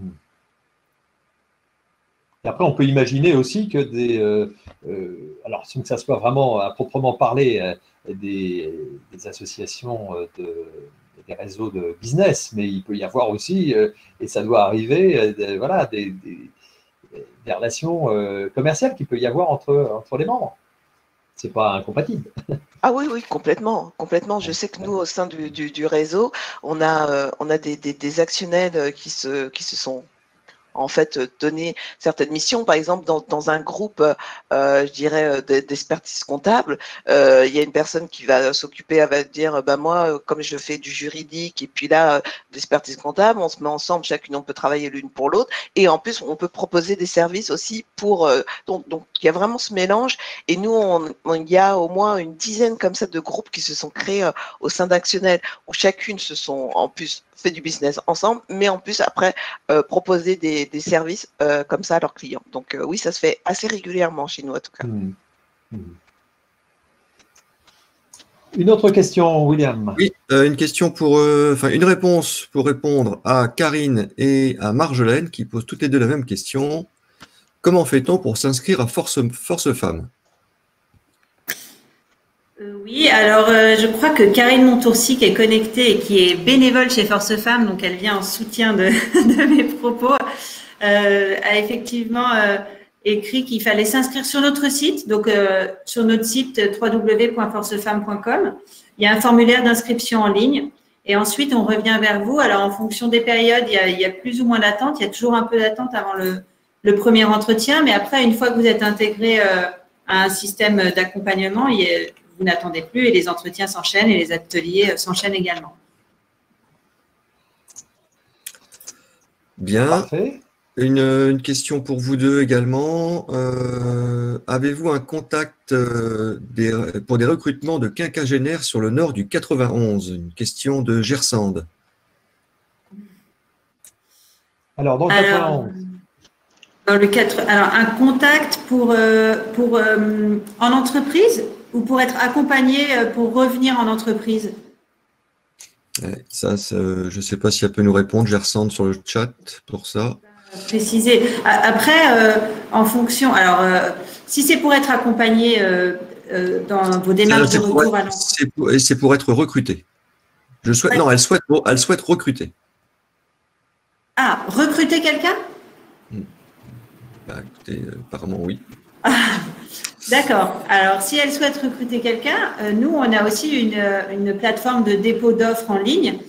après, on peut imaginer aussi que alors sans que ça soit vraiment à proprement parler des associations, des réseaux de business, mais il peut y avoir aussi, et ça doit arriver, des relations commerciales qu'il peut y avoir entre les membres. C'est pas incompatible. Ah oui, oui, complètement, complètement. Je sais que nous, au sein du réseau, on a des actionnels qui se sont en fait donné certaines missions. Par exemple, dans un groupe, je dirais, d'expertise comptable, il y a une personne qui va s'occuper, elle va dire, bah moi, comme je fais du juridique et puis là, d'expertise comptable, on se met ensemble, chacune, on peut travailler l'une pour l'autre. Et en plus, on peut proposer des services aussi pour… donc, il y a vraiment ce mélange. Et nous, il y a au moins une dizaine comme ça de groupes qui se sont créés au sein d'Actionnel, où chacune se sont en plus fait du business ensemble, mais en plus après proposer des services comme ça à leurs clients. Donc oui, ça se fait assez régulièrement chez nous en tout cas. Une autre question, William. Oui, une question une réponse pour répondre à Karine et à Marjolaine qui posent toutes les deux la même question. Comment fait-on pour s'inscrire à Force Femmes? Oui, alors je crois que Karine Montourcy, qui est connectée et qui est bénévole chez Force Femmes, donc elle vient en soutien de mes propos, a effectivement écrit qu'il fallait s'inscrire sur notre site. Donc sur notre site www.forcefemmes.com, il y a un formulaire d'inscription en ligne et ensuite on revient vers vous. Alors en fonction des périodes, il y a plus ou moins d'attente. Il y a toujours un peu d'attente avant le premier entretien, mais après, une fois que vous êtes intégré à un système d'accompagnement, vous n'attendez plus et les entretiens s'enchaînent et les ateliers s'enchaînent également. Bien. Parfait. Une question pour vous deux également. Avez-vous un contact pour des recrutements de quinquagénaires sur le nord du 91? Une question de Gersande. Alors, dans le 91. Alors, un contact pour en entreprise ou pour être accompagné pour revenir en entreprise? Ça, je ne sais pas si elle peut nous répondre, Gersande, sur le chat pour ça. Préciser. Après, en fonction, alors, si c'est pour être accompagné dans vos démarches de retour à l'emploi. C'est pour être recruté. Non, elle souhaite recruter. Ah, recruter quelqu'un? Bah, écoutez, apparemment, oui. D'accord. Alors, si elle souhaite recruter quelqu'un, nous, on a aussi une plateforme de dépôt d'offres en ligne.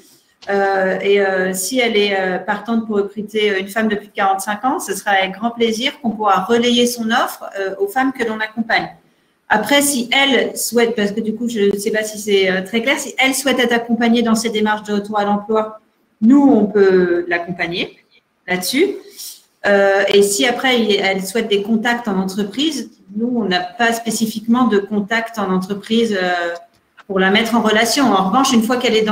Si elle est partante pour recruter une femme de plus de 45 ans, ce sera avec grand plaisir qu'on pourra relayer son offre aux femmes que l'on accompagne. Après, si elle souhaite, parce que du coup, je ne sais pas si c'est très clair, si elle souhaite être accompagnée dans ses démarches de retour à l'emploi, nous, on peut l'accompagner là-dessus. Et si après, elle souhaite des contacts en entreprise, nous, on n'a pas spécifiquement de contacts en entreprise pour la mettre en relation. En revanche, une fois qu'elle est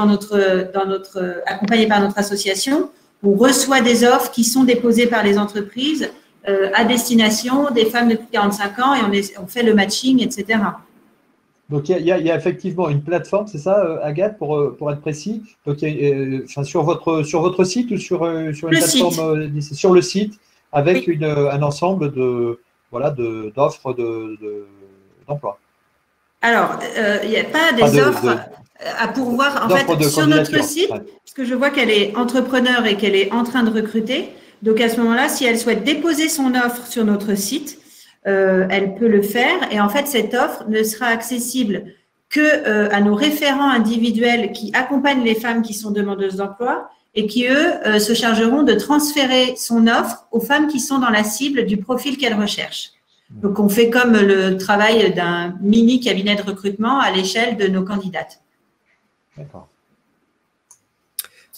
accompagnée par notre association, on reçoit des offres qui sont déposées par les entreprises à destination des femmes de plus de 45 ans et on fait le matching, etc. Donc, il y a effectivement une plateforme, c'est ça, Agathe, pour être précis. Donc, sur votre site ou sur une plateforme, sur le site, avec oui, un ensemble d'offres d'emploi. Alors, il n'y a pas des offres à pourvoir. En fait, sur notre site, parce que je vois qu'elle est entrepreneur et qu'elle est en train de recruter. Donc, à ce moment-là, si elle souhaite déposer son offre sur notre site, elle peut le faire. Et en fait, cette offre ne sera accessible que à nos référents individuels qui accompagnent les femmes qui sont demandeuses d'emploi et qui, eux, se chargeront de transférer son offre aux femmes qui sont dans la cible du profil qu'elles recherchent. Donc, on fait comme le travail d'un mini cabinet de recrutement à l'échelle de nos candidates. D'accord.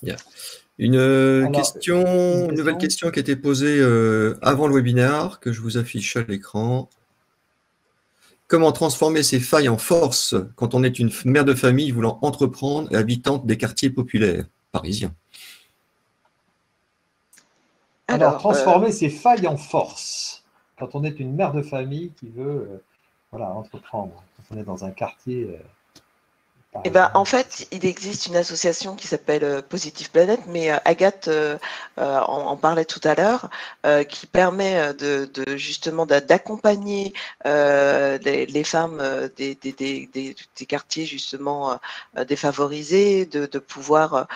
Yeah. Une nouvelle question qui a été posée avant le webinaire, que je vous affiche à l'écran. Comment transformer ces failles en force quand on est une mère de famille voulant entreprendre et habitante des quartiers populaires parisiens? Alors, transformer ces failles en force quand on est une mère de famille qui veut entreprendre, quand on est dans un quartier. En fait, il existe une association qui s'appelle Positive Planet, mais Agathe en parlait tout à l'heure, qui permet justement d'accompagner les femmes des quartiers justement défavorisés, de pouvoir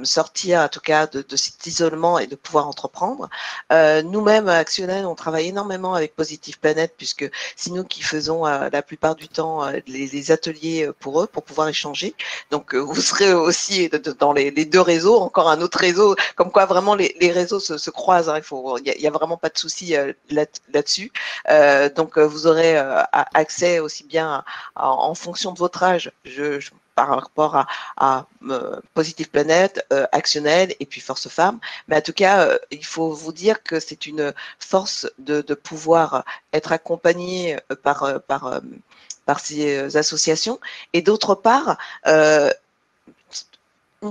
sortir en tout cas de cet isolement et de pouvoir entreprendre. Nous-mêmes, à Actionnel, on travaille énormément avec Positive Planet, puisque c'est nous qui faisons la plupart du temps les ateliers pour eux, pour pouvoir échanger. Donc, vous serez aussi dans les deux réseaux, encore un autre réseau, comme quoi vraiment les réseaux se croisent. Hein, il y a vraiment pas de souci là-dessus. Donc, vous aurez accès aussi bien en fonction de votre âge. Par rapport à Positive Planet, Actionnel et puis Force Femmes. Mais en tout cas, il faut vous dire que c'est une force de pouvoir être accompagné par ces associations. Et d'autre part, une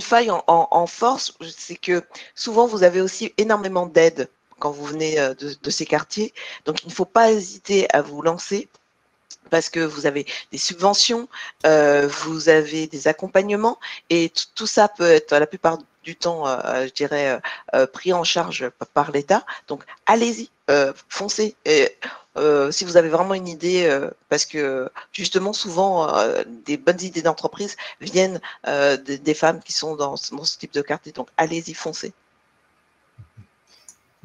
faille en force, c'est que souvent vous avez aussi énormément d'aide quand vous venez de ces quartiers. Donc il ne faut pas hésiter à vous lancer, parce que vous avez des subventions, vous avez des accompagnements, et tout ça peut être la plupart du temps, je dirais, pris en charge par l'État. Donc, allez-y, foncez. Et, si vous avez vraiment une idée, parce que justement, souvent, des bonnes idées d'entreprise viennent des femmes qui sont dans ce type de quartier. Donc, allez-y, foncez.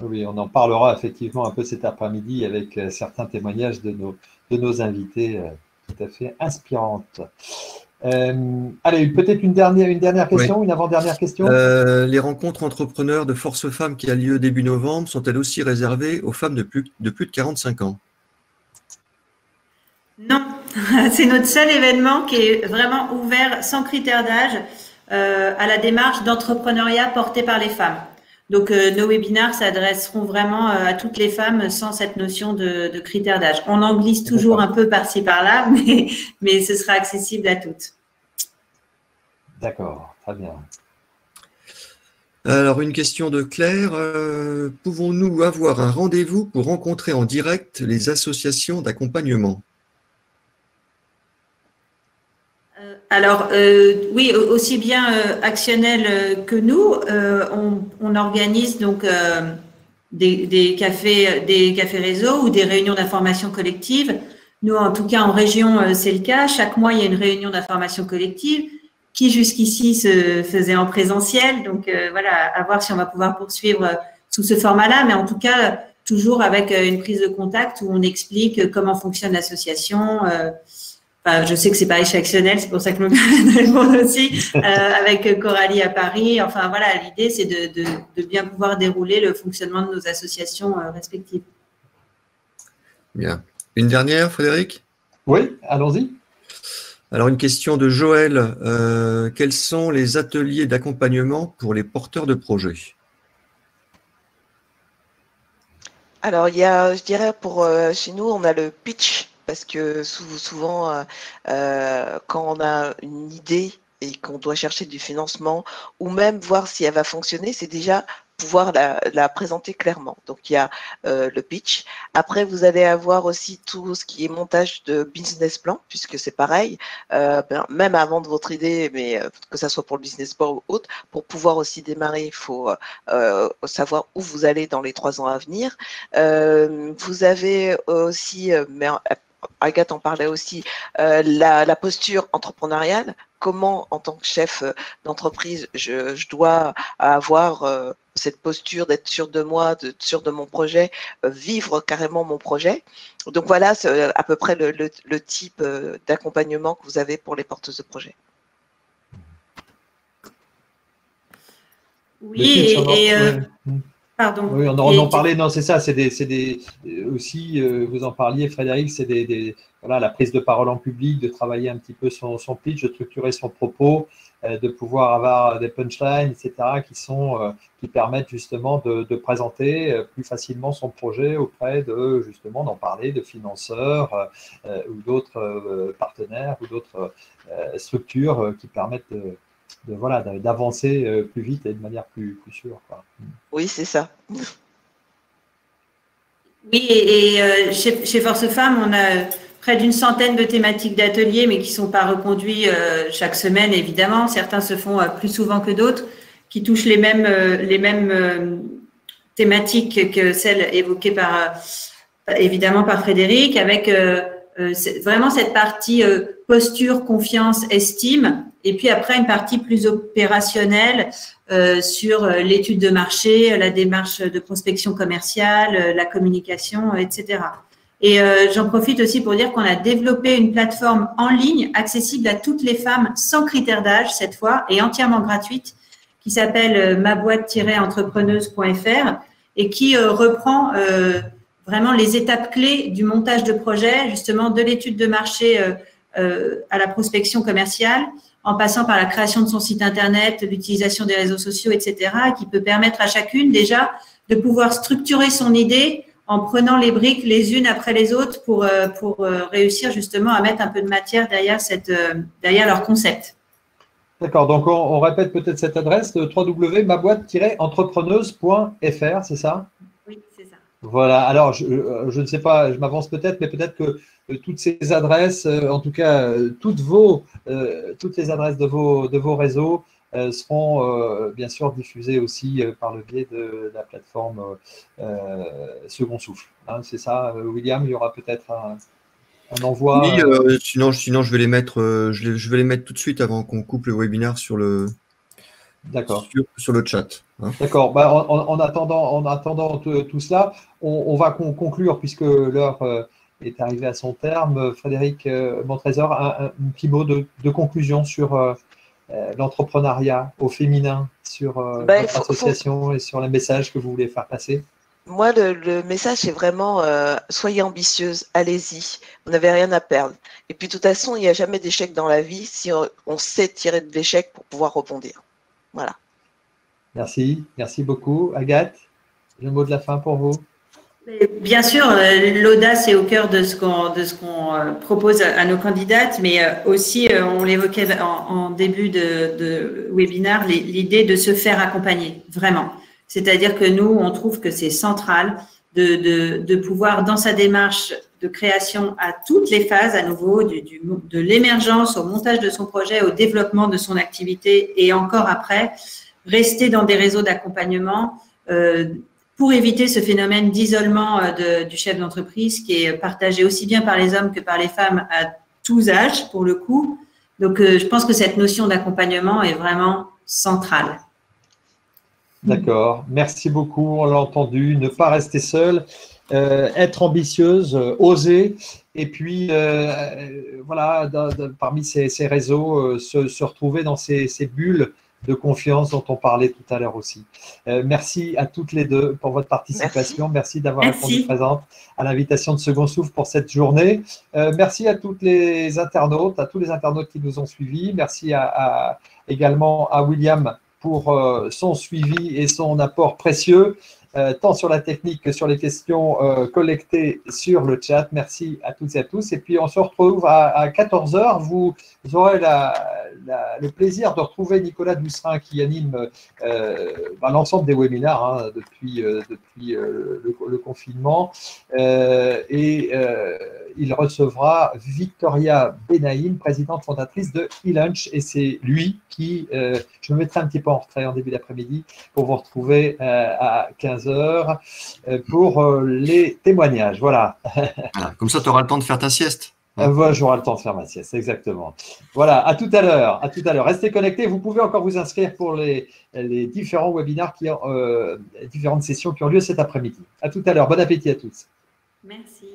Oui, on en parlera effectivement un peu cet après-midi avec certains témoignages de nos invités tout à fait inspirantes. Allez, peut-être une dernière question, oui. Une avant-dernière question. Les rencontres entrepreneurs de Force Femmes qui a lieu début novembre sont-elles aussi réservées aux femmes de plus de 45 ans? Non, c'est notre seul événement qui est vraiment ouvert sans critère d'âge à la démarche d'entrepreneuriat portée par les femmes. Donc, nos webinaires s'adresseront vraiment à toutes les femmes sans cette notion de critère d'âge. On en glisse toujours un peu par-ci, par-là, mais ce sera accessible à toutes. D'accord, très bien. Alors, une question de Claire. Pouvons-nous avoir un rendez-vous pour rencontrer en direct les associations d'accompagnement? Alors, oui, aussi bien Actionnel que nous, on organise donc des cafés réseaux ou des réunions d'information collective. Nous, en tout cas, en région, c'est le cas. Chaque mois, il y a une réunion d'information collective qui, jusqu'ici, se faisait en présentiel. Donc, voilà, à voir si on va pouvoir poursuivre sous ce format-là. Mais en tout cas, toujours avec une prise de contact où on explique comment fonctionne l'association. Enfin, je sais que c'est pareil chez Actionnel, c'est pour ça que je me permets de répondre aussi, avec Coralie à Paris. Enfin, voilà, l'idée, c'est de bien pouvoir dérouler le fonctionnement de nos associations respectives. Bien. Une dernière, Frédéric? Oui, allons-y. Alors, une question de Joël. Quels sont les ateliers d'accompagnement pour les porteurs de projets? Alors, il y a, je dirais, chez nous, on a le pitch. Parce que souvent, quand on a une idée et qu'on doit chercher du financement ou même voir si elle va fonctionner, c'est déjà pouvoir la présenter clairement. Donc, il y a le pitch. Après, vous allez avoir aussi tout ce qui est montage de business plan, puisque c'est pareil, même avant de votre idée, mais que ça soit pour le business plan ou autre, pour pouvoir aussi démarrer, il faut savoir où vous allez dans les 3 ans à venir. Vous avez aussi, Agathe en parlait aussi, la posture entrepreneuriale. Comment, en tant que chef d'entreprise, je dois avoir cette posture d'être sûr de moi, sûr de mon projet, vivre carrément mon projet. Donc voilà, c'est à peu près le type d'accompagnement que vous avez pour les porteuses de projet. Oui, pardon. Oui, on en parlait, non, c'est ça, aussi, vous en parliez, Frédéric, c'est voilà, la prise de parole en public, de travailler un petit peu son pitch, de structurer son propos, de pouvoir avoir des punchlines, etc., qui permettent justement de présenter plus facilement son projet auprès justement, d'en parler, de financeurs ou d'autres partenaires ou d'autres structures qui permettent voilà, d'avancer plus vite et de manière plus sûre, quoi. Oui, c'est ça. Oui, et chez Force Femmes, on a près d'une centaine de thématiques d'ateliers, mais qui ne sont pas reconduits chaque semaine, évidemment. Certains se font plus souvent que d'autres, qui touchent les mêmes thématiques que celles évoquées évidemment par Frédéric, avec vraiment cette partie posture, confiance, estime, et puis après une partie plus opérationnelle sur l'étude de marché, la démarche de prospection commerciale, la communication, etc. Et j'en profite aussi pour dire qu'on a développé une plateforme en ligne accessible à toutes les femmes sans critères d'âge cette fois et entièrement gratuite qui s'appelle maboîte-entrepreneuse.fr et qui reprend vraiment les étapes clés du montage de projet, justement de l'étude de marché à la prospection commerciale, en passant par la création de son site internet, l'utilisation des réseaux sociaux, etc., qui peut permettre à chacune déjà de pouvoir structurer son idée en prenant les briques les unes après les autres pour réussir justement à mettre un peu de matière derrière leur concept. D'accord, donc on répète peut-être cette adresse, www.maboîte-entrepreneuse.fr, c'est ça? Oui, c'est ça. Voilà, alors je ne sais pas, je m'avance peut-être, mais peut-être que toutes ces adresses, en tout cas toutes les adresses de vos réseaux seront bien sûr diffusées aussi par le biais de la plateforme Second Souffle. Hein, c'est ça, William, il y aura peut-être un envoi. Oui, sinon je vais les mettre, je vais les mettre tout de suite avant qu'on coupe le webinaire sur le chat. Hein. D'accord. Bah, en attendant tout cela, on va conclure puisque l'heure est arrivée à son terme. Frédéric Montrésor, un petit mot de conclusion sur l'entrepreneuriat au féminin, sur votre association et sur les messages que vous voulez faire passer. Moi, le message, c'est vraiment soyez ambitieuse, allez-y, vous n'avez rien à perdre. Et puis, de toute façon, il n'y a jamais d'échec dans la vie si on sait tirer de l'échec pour pouvoir rebondir. Voilà. Merci beaucoup. Agathe, le mot de la fin pour vous. Bien sûr, l'audace est au cœur de ce qu'on propose à nos candidates, mais aussi, on l'évoquait en début de webinaire, l'idée de se faire accompagner, vraiment. C'est-à-dire que nous, on trouve que c'est central de pouvoir, dans sa démarche de création à toutes les phases, à nouveau, de l'émergence au montage de son projet, au développement de son activité et encore après, rester dans des réseaux d'accompagnement pour éviter ce phénomène d'isolement du chef d'entreprise qui est partagé aussi bien par les hommes que par les femmes à tous âges, pour le coup. Donc, je pense que cette notion d'accompagnement est vraiment centrale. D'accord, merci beaucoup, on l'a entendu, ne pas rester seul, être ambitieuse, oser, et puis voilà, parmi ces réseaux, se retrouver dans ces bulles de confiance dont on parlait tout à l'heure aussi. Merci à toutes les deux pour votre participation, merci d'avoir répondu présente à l'invitation de Second Souffle pour cette journée. Merci à toutes les internautes, à tous les internautes qui nous ont suivis, merci également à William pour son suivi et son apport précieux, tant sur la technique que sur les questions collectées sur le chat. Merci à toutes et à tous. Et puis, on se retrouve à 14 h. Vous aurez le plaisir de retrouver Nicolas Dusserin qui anime l'ensemble des webinaires depuis le confinement. Il recevra Victoria Benaïm, présidente fondatrice de eLunch. Et c'est lui qui, je me mettrai un petit peu en retrait en début d'après-midi pour vous retrouver à 15 h pour les témoignages. Voilà. Comme ça, tu auras le temps de faire ta sieste. Voilà, j'aurai le temps de faire ma sieste, exactement. Voilà, à tout à l'heure. À tout à l'heure. Restez connectés. Vous pouvez encore vous inscrire pour les différents webinaires, différentes sessions qui ont lieu cet après-midi. À tout à l'heure. Bon appétit à tous. Merci.